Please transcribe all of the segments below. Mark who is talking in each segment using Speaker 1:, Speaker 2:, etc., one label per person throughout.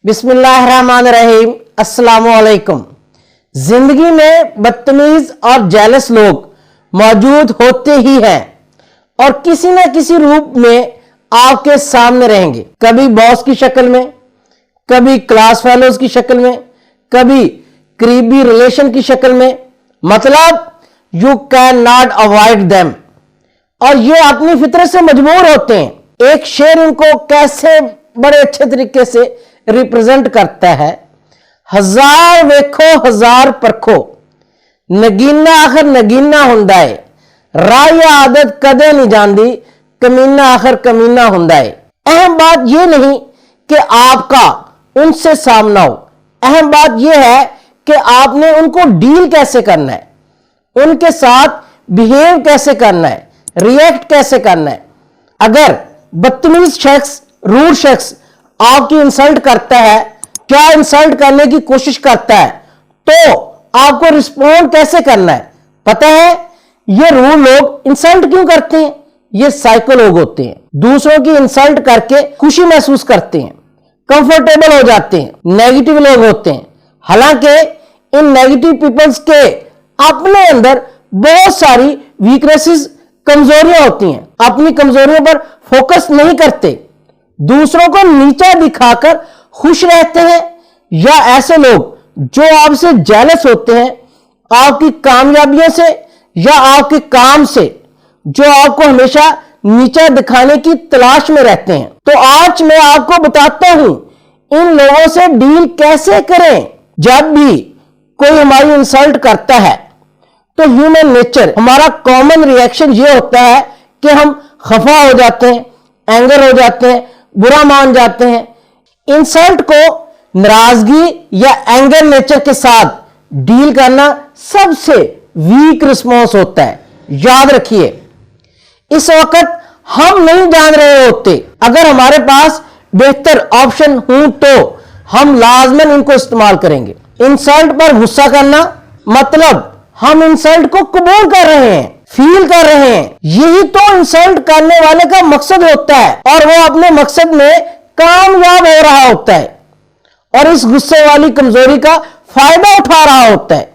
Speaker 1: बिस्मिल्लाहिर्रहमानिर्रहीम। अस्सलामुअलैकुम। जिंदगी में बदतमीज और जेलस लोग मौजूद होते ही हैं और किसी न किसी रूप में आपके सामने रहेंगे। कभी बॉस की शक्ल में, कभी क्लास फेलोज की शक्ल में, कभी करीबी रिलेशन की शक्ल में। मतलब you can not avoid them और ये अपनी फितरत से मजबूर होते हैं। एक शेर इनको कैसे बड़े अच्छे तरीके से रिप्रेजेंट करता है। हजार वेखो हजार परखो, नगीना आखिर नगीना हुंदा है, राय आदत कदे नहीं जानती, कमीना आखिर कमीना हुंदा है। अहम बात यह नहीं कि आपका उनसे सामना हो, अहम बात यह है कि आपने उनको डील कैसे करना है, उनके साथ बिहेव कैसे करना है, रिएक्ट कैसे करना है। अगर बदतमीज शख्स, रूड शख्स आपकी इंसल्ट करता है, क्या इंसल्ट करने की कोशिश करता है, तो आपको रिस्पॉन्ड कैसे करना है। पता है ये रूड लोग इंसल्ट क्यों करते हैं? ये साइको लोग होते हैं, दूसरों की इंसल्ट करके खुशी महसूस करते हैं, कंफर्टेबल हो जाते हैं, नेगेटिव लोग होते हैं। हालांकि इन नेगेटिव पीपल्स के अपने अंदर बहुत सारी वीकनेसेस, कमजोरियां होती हैं। अपनी कमजोरियों पर फोकस नहीं करते, दूसरों को नीचा दिखाकर खुश रहते हैं। या ऐसे लोग जो आपसे जेलस होते हैं आपकी कामयाबियों से या आपके काम से, जो आपको हमेशा नीचा दिखाने की तलाश में रहते हैं। तो आज मैं आपको बताता हूं इन लोगों से डील कैसे करें। जब भी कोई हमारी इंसल्ट करता है तो ह्यूमन नेचर, हमारा कॉमन रिएक्शन ये होता है कि हम खफा हो जाते हैं, एंगर हो जाते हैं, बुरा मान जाते हैं। इंसल्ट को नाराजगी या एंगर नेचर के साथ डील करना सबसे वीक रिस्पॉन्स होता है। याद रखिए, इस वक्त हम नहीं जान रहे होते, अगर हमारे पास बेहतर ऑप्शन हो तो हम लाजमन इनको इस्तेमाल करेंगे। इंसल्ट पर गुस्सा करना मतलब हम इंसल्ट को कबूल कर रहे हैं, फील कर रहे हैं। यही तो इंसल्ट करने वाले का मकसद होता है और वो अपने मकसद में कामयाब हो रहा होता है और इस गुस्से वाली कमजोरी का फायदा उठा रहा होता है।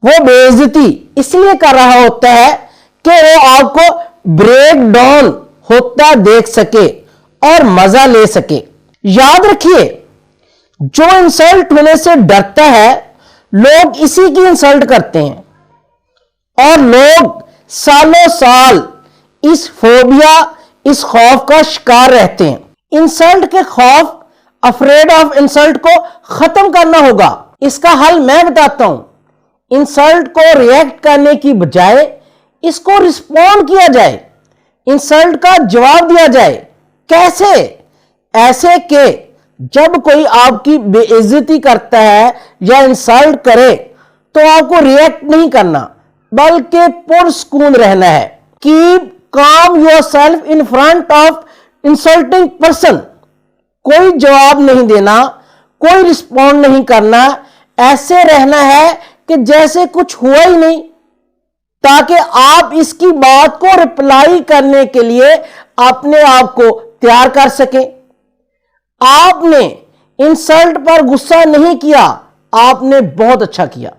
Speaker 1: वो बेइज्जती इसलिए कर रहा होता है कि वो आपको ब्रेक डाउन होता देख सके और मजा ले सके। याद रखिए, जो इंसल्ट होने से डरता है लोग इसी की इंसल्ट करते हैं और लोग सालों साल इस फोबिया, इस खौफ का शिकार रहते हैं। इंसल्ट के खौफ, अफ्रेड ऑफ इंसल्ट को खत्म करना होगा। इसका हल मैं बताता हूं। इंसल्ट को रिएक्ट करने की बजाय इसको रिस्पॉन्ड किया जाए, इंसल्ट का जवाब दिया जाए। कैसे? ऐसे कि जब कोई आपकी बेइज्जती करता है या इंसल्ट करे तो आपको रिएक्ट नहीं करना बल्कि पुरसुकून रहना है। Keep calm yourself in front of insulting person. कोई जवाब नहीं देना, कोई रिस्पॉन्ड नहीं करना, ऐसे रहना है कि जैसे कुछ हुआ ही नहीं, ताकि आप इसकी बात को रिप्लाई करने के लिए अपने आप को तैयार कर सकें। आपने इंसल्ट पर गुस्सा नहीं किया, आपने बहुत अच्छा किया।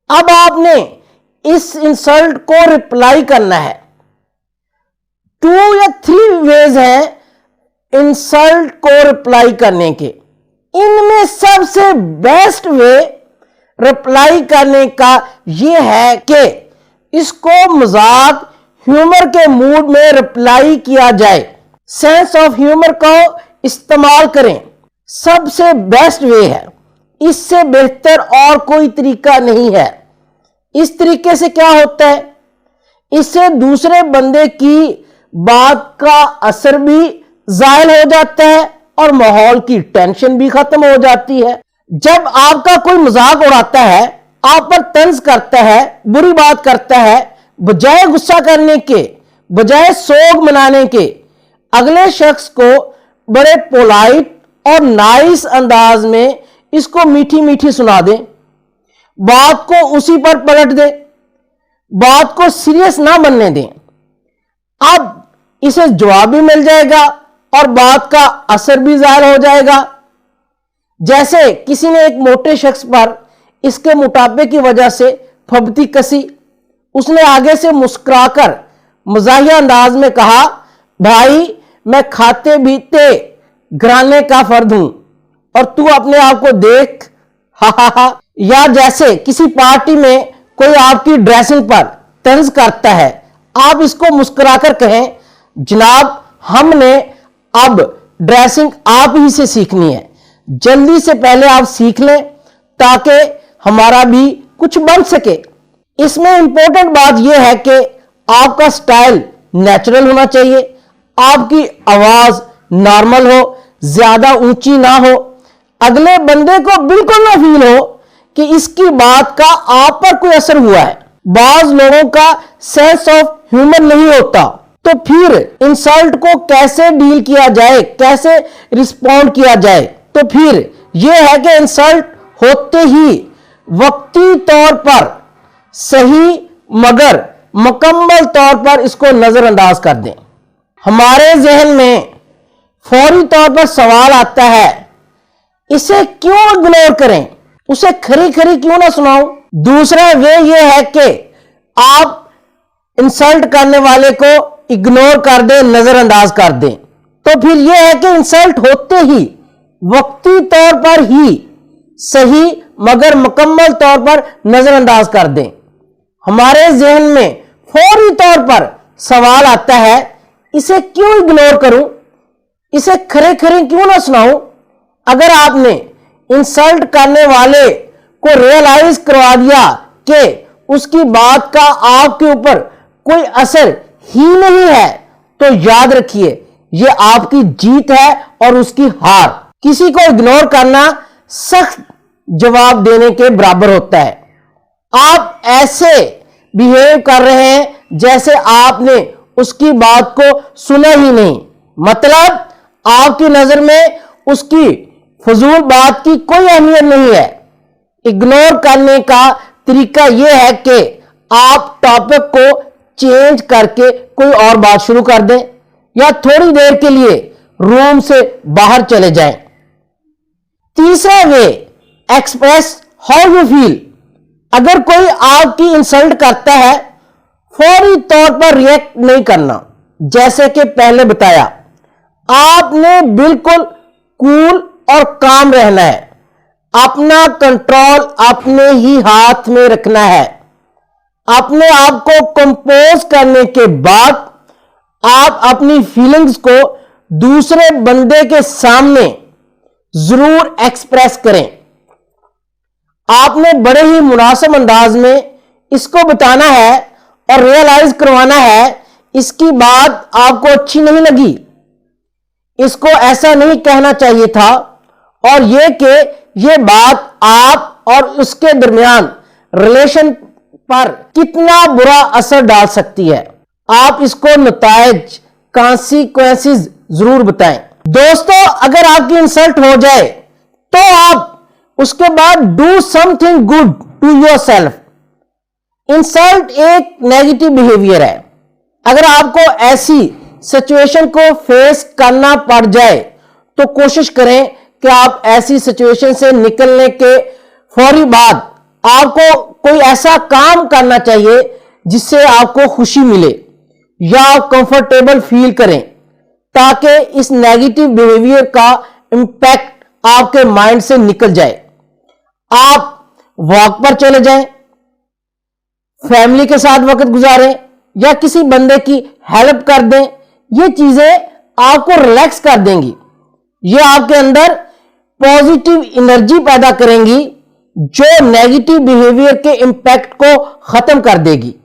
Speaker 1: अब आपने इस इंसल्ट को रिप्लाई करना है। 2 या 3 वेज हैं इंसल्ट को रिप्लाई करने के। इनमें सबसे बेस्ट वे रिप्लाई करने का यह है कि इसको मजाक, ह्यूमर के मूड में रिप्लाई किया जाए। सेंस ऑफ ह्यूमर को इस्तेमाल करें, सबसे बेस्ट वे है। इससे बेहतर और कोई तरीका नहीं है। इस तरीके से क्या होता है, इससे दूसरे बंदे की बात का असर भी जायल हो जाता है और माहौल की टेंशन भी खत्म हो जाती है। जब आपका कोई मजाक उड़ाता है, आप पर तंज करता है, बुरी बात करता है, बजाय गुस्सा करने के, बजाय सोग मनाने के, अगले शख्स को बड़े पोलाइट और नाइस अंदाज में इसको मीठी मीठी सुना दें, बात को उसी पर पलट दें, बात को सीरियस ना बनने दें। अब इसे जवाब भी मिल जाएगा और बात का असर भी जाहिर हो जाएगा। जैसे किसी ने एक मोटे शख्स पर इसके मोटापे की वजह से फब्ती कसी, उसने आगे से मुस्कुराकर मजाहिया अंदाज में कहा, भाई मैं खाते पीते घराने का फर्द हूं और तू अपने आप को देख, हा हा हा। या जैसे किसी पार्टी में कोई आपकी ड्रेसिंग पर तंज करता है, आप इसको मुस्कुराकर कहें, जनाब हमने अब ड्रेसिंग आप ही से सीखनी है, जल्दी से पहले आप सीख लें ताकि हमारा भी कुछ बन सके। इसमें इंपॉर्टेंट बात यह है कि आपका स्टाइल नेचुरल होना चाहिए, आपकी आवाज नॉर्मल हो, ज्यादा ऊंची ना हो, अगले बंदे को बिल्कुल ना फील हो कि इसकी बात का आप पर कोई असर हुआ है। बाज लोगों का सेंस ऑफ ह्यूमर नहीं होता, तो फिर इंसल्ट को कैसे डील किया जाए, कैसे रिस्पॉन्ड किया जाए? तो फिर यह है कि इंसल्ट होते ही वक्ती तौर पर सही मगर मुकम्मल तौर पर इसको नजरअंदाज कर दें। हमारे जहन में फौरी तौर पर सवाल आता है, इसे क्यों इग्नोर करें, उसे खरी खरी क्यों ना सुनाऊं? दूसरा वे ये है कि आप इंसल्ट करने वाले को इग्नोर कर दें, नजरअंदाज कर दें। तो फिर यह है कि इंसल्ट होते ही वक्ती तौर पर ही सही मगर मुकम्मल तौर पर नजरअंदाज कर दें। हमारे जहन में फौरी तौर पर सवाल आता है, इसे क्यों इग्नोर करूं, इसे खरे खरे क्यों ना सुनाऊं? अगर आपने इंसल्ट करने वाले को रियलाइज करवा दिया कि उसकी बात का आपके ऊपर कोई असर ही नहीं है, तो याद रखिए यह आपकी जीत है और उसकी हार। किसी को इग्नोर करना सख्त जवाब देने के बराबर होता है। आप ऐसे बिहेव कर रहे हैं जैसे आपने उसकी बात को सुना ही नहीं, मतलब आपकी नजर में उसकी फजूल बात की कोई अहमियत नहीं है। इग्नोर करने का तरीका यह है कि आप टॉपिक को चेंज करके कोई और बात शुरू कर दें या थोड़ी देर के लिए रूम से बाहर चले जाएं। तीसरा वे, एक्सप्रेस हाउ यू फील। अगर कोई आपकी इंसल्ट करता है, फौरी तौर पर रिएक्ट नहीं करना, जैसे कि पहले बताया, आपने बिल्कुल कूल और काम रहना है, अपना कंट्रोल अपने ही हाथ में रखना है। अपने आप को कंपोज करने के बाद आप अपनी फीलिंग्स को दूसरे बंदे के सामने जरूर एक्सप्रेस करें। आपने बड़े ही मुनासिब अंदाज में इसको बताना है और रियलाइज करवाना है इसकी बात आपको अच्छी नहीं लगी, इसको ऐसा नहीं कहना चाहिए था, और यह कि यह बात आप और उसके दरमियान रिलेशन पर कितना बुरा असर डाल सकती है। आप इसको नताइज कॉन्सिक्वेंसेस जरूर बताएं। दोस्तों, अगर आपकी इंसल्ट हो जाए तो आप उसके बाद do something good to yourself. Insult एक नेगेटिव बिहेवियर है। अगर आपको ऐसी सिचुएशन को फेस करना पड़ जाए तो कोशिश करें कि आप ऐसी सिचुएशन से निकलने के फौरी बाद आपको कोई ऐसा काम करना चाहिए जिससे आपको खुशी मिले या आप कंफर्टेबल फील करें, ताकि इस नेगेटिव बिहेवियर का इंपैक्ट आपके माइंड से निकल जाए। आप वॉक पर चले जाएं, फैमिली के साथ वक्त गुजारें या किसी बंदे की हेल्प कर दें। ये चीजें आपको रिलैक्स कर देंगी, ये आपके अंदर पॉजिटिव एनर्जी पैदा करेंगी जो नेगेटिव बिहेवियर के इंपैक्ट को खत्म कर देगी।